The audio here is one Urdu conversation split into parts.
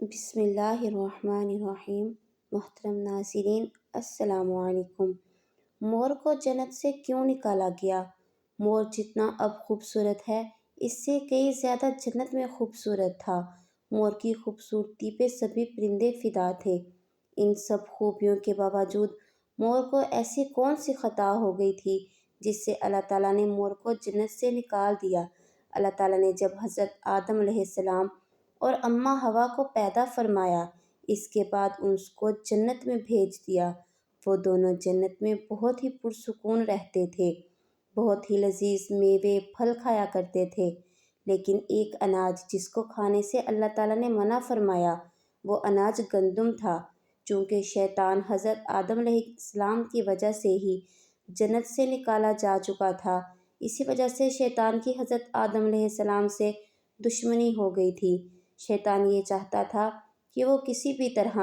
بسم اللہ الرحمن الرحیم۔ محترم ناظرین، السلام علیکم۔ مور کو جنت سے کیوں نکالا گیا؟ مور جتنا اب خوبصورت ہے، اس سے کئی زیادہ جنت میں خوبصورت تھا۔ مور کی خوبصورتی پہ سبھی پرندے فدا تھے۔ ان سب خوبیوں کے باوجود مور کو ایسی کون سی خطا ہو گئی تھی جس سے اللہ تعالیٰ نے مور کو جنت سے نکال دیا؟ اللہ تعالیٰ نے جب حضرت آدم علیہ السلام اور اماں حوا کو پیدا فرمایا، اس کے بعد اس کو جنت میں بھیج دیا۔ وہ دونوں جنت میں بہت ہی پرسکون رہتے تھے، بہت ہی لذیذ میوے پھل کھایا کرتے تھے، لیکن ایک اناج جس کو کھانے سے اللہ تعالیٰ نے منع فرمایا، وہ اناج گندم تھا۔ چونکہ شیطان حضرت آدم علیہ السلام کی وجہ سے ہی جنت سے نکالا جا چکا تھا، اسی وجہ سے شیطان کی حضرت آدم علیہ السلام سے دشمنی ہو گئی تھی۔ شیطان یہ چاہتا تھا کہ وہ کسی بھی طرح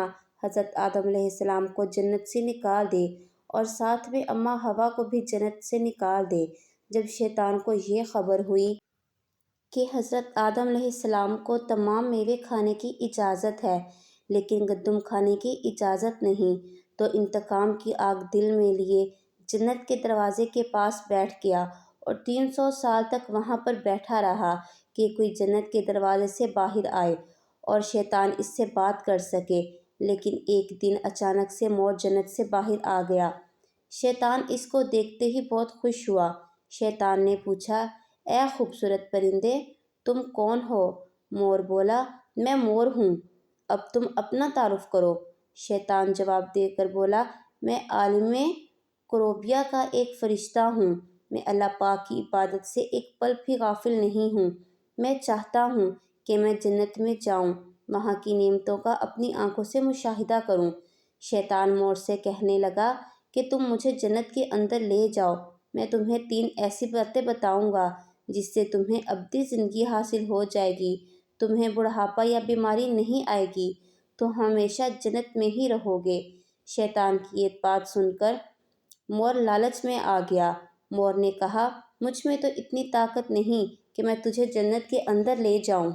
حضرت آدم علیہ السلام کو جنت سے نکال دے اور ساتھ میں اماں حوا کو بھی جنت سے نکال دے۔ جب شیطان کو یہ خبر ہوئی کہ حضرت آدم علیہ السلام کو تمام میوے کھانے کی اجازت ہے لیکن گندم کھانے کی اجازت نہیں، تو انتقام کی آگ دل میں لیے جنت کے دروازے کے پاس بیٹھ گیا اور 300 سال تک وہاں پر بیٹھا رہا کہ کوئی جنت کے دروازے سے باہر آئے اور شیطان اس سے بات کر سکے۔ لیکن ایک دن اچانک سے مور جنت سے باہر آ گیا۔ شیطان اس کو دیکھتے ہی بہت خوش ہوا۔ شیطان نے پوچھا، اے خوبصورت پرندے، تم کون ہو؟ مور بولا، میں مور ہوں، اب تم اپنا تعارف کرو۔ شیطان جواب دے کر بولا، میں عالم کروبیہ کا ایک فرشتہ ہوں، میں اللہ پاک کی عبادت سے ایک پل بھی غافل نہیں ہوں۔ میں چاہتا ہوں کہ میں جنت میں جاؤں، وہاں کی نعمتوں کا اپنی آنکھوں سے مشاہدہ کروں۔ شیطان مور سے کہنے لگا کہ تم مجھے جنت کے اندر لے جاؤ، میں تمہیں 3 ایسی باتیں بتاؤں گا جس سے تمہیں ابدی زندگی حاصل ہو جائے گی، تمہیں بڑھاپا یا بیماری نہیں آئے گی، تو ہمیشہ جنت میں ہی رہو گے۔ شیطان کی یہ بات سن کر مور لالچ میں آ گیا۔ مور نے کہا، مجھ میں تو اتنی طاقت نہیں کہ میں تجھے جنت کے اندر لے جاؤں،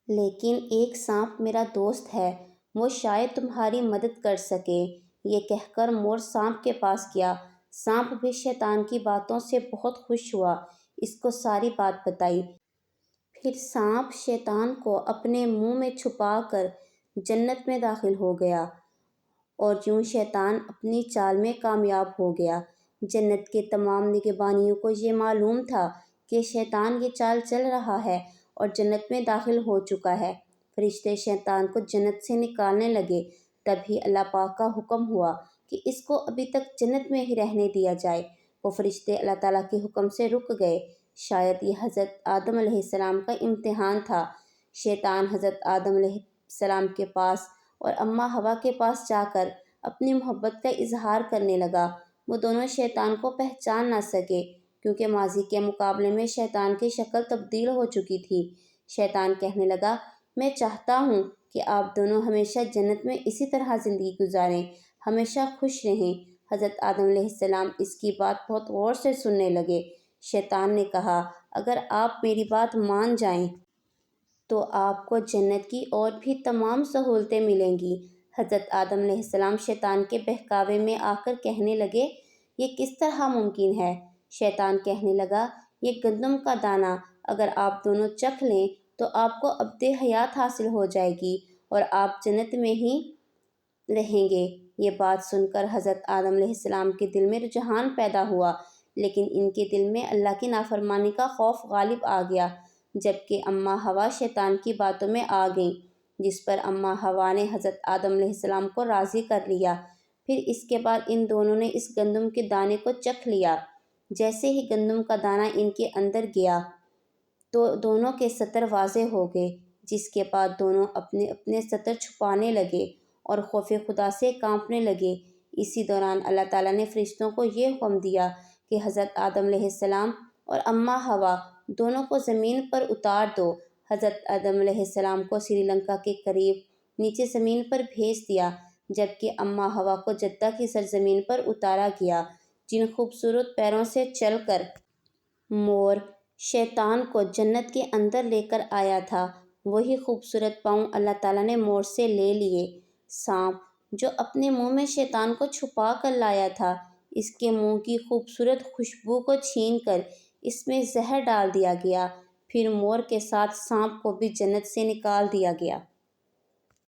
لیکن ایک سانپ میرا دوست ہے، وہ شاید تمہاری مدد کر سکے۔ یہ کہہ کر مور سانپ کے پاس گیا۔ سانپ بھی شیطان کی باتوں سے بہت خوش ہوا، اس کو ساری بات بتائی۔ پھر سانپ شیطان کو اپنے منہ میں چھپا کر جنت میں داخل ہو گیا اور یوں شیطان اپنی چال میں کامیاب ہو گیا۔ جنت کے تمام نگہبانیوں کو یہ معلوم تھا کہ شیطان یہ چال چل رہا ہے اور جنت میں داخل ہو چکا ہے۔ فرشتے شیطان کو جنت سے نکالنے لگے، تبھی اللہ پاک کا حکم ہوا کہ اس کو ابھی تک جنت میں ہی رہنے دیا جائے۔ وہ فرشتے اللہ تعالیٰ کے حکم سے رک گئے۔ شاید یہ حضرت آدم علیہ السلام کا امتحان تھا۔ شیطان حضرت آدم علیہ السلام کے پاس اور اماں حوا کے پاس جا کر اپنی محبت کا اظہار کرنے لگا۔ وہ دونوں شیطان کو پہچان نہ سکے کیونکہ ماضی کے مقابلے میں شیطان کی شکل تبدیل ہو چکی تھی۔ شیطان کہنے لگا، میں چاہتا ہوں کہ آپ دونوں ہمیشہ جنت میں اسی طرح زندگی گزاریں، ہمیشہ خوش رہیں۔ حضرت آدم علیہ السلام اس کی بات بہت غور سے سننے لگے۔ شیطان نے کہا، اگر آپ میری بات مان جائیں تو آپ کو جنت کی اور بھی تمام سہولتیں ملیں گی۔ حضرت آدم علیہ السلام شیطان کے بہکاوے میں آ کر کہنے لگے، یہ کس طرح ممکن ہے؟ شیطان کہنے لگا، یہ گندم کا دانہ اگر آپ دونوں چکھ لیں تو آپ کو ابد حیات حاصل ہو جائے گی اور آپ جنت میں ہی رہیں گے۔ یہ بات سن کر حضرت آدم علیہ السلام کے دل میں رجحان پیدا ہوا، لیکن ان کے دل میں اللہ کی نافرمانی کا خوف غالب آ گیا۔ جبکہ اماں حوا شیطان کی باتوں میں آ گئیں، جس پر اماں حوا نے حضرت آدم علیہ السلام کو راضی کر لیا۔ پھر اس کے بعد ان دونوں نے اس گندم کے دانے کو چکھ لیا۔ جیسے ہی گندم کا دانہ ان کے اندر گیا تو دونوں کے سطر واضح ہو گئے، جس کے بعد دونوں اپنے اپنے سطر چھپانے لگے اور خوف خدا سے کانپنے لگے۔ اسی دوران اللہ تعالیٰ نے فرشتوں کو یہ حکم دیا کہ حضرت آدم علیہ السلام اور اماں حوا دونوں کو زمین پر اتار دو۔ حضرت آدم علیہ السلام کو سری لنکا کے قریب نیچے زمین پر بھیج دیا، جبکہ اماں حوا کو جدہ کی سرزمین پر اتارا گیا۔ جن خوبصورت پیروں سے چل کر مور شیطان کو جنت کے اندر لے کر آیا تھا، وہی خوبصورت پاؤں اللہ تعالیٰ نے مور سے لے لیے۔ سانپ جو اپنے منہ میں شیطان کو چھپا کر لایا تھا، اس کے منہ کی خوبصورت خوشبو کو چھین کر اس میں زہر ڈال دیا گیا۔ پھر مور کے ساتھ سانپ کو بھی جنت سے نکال دیا گیا۔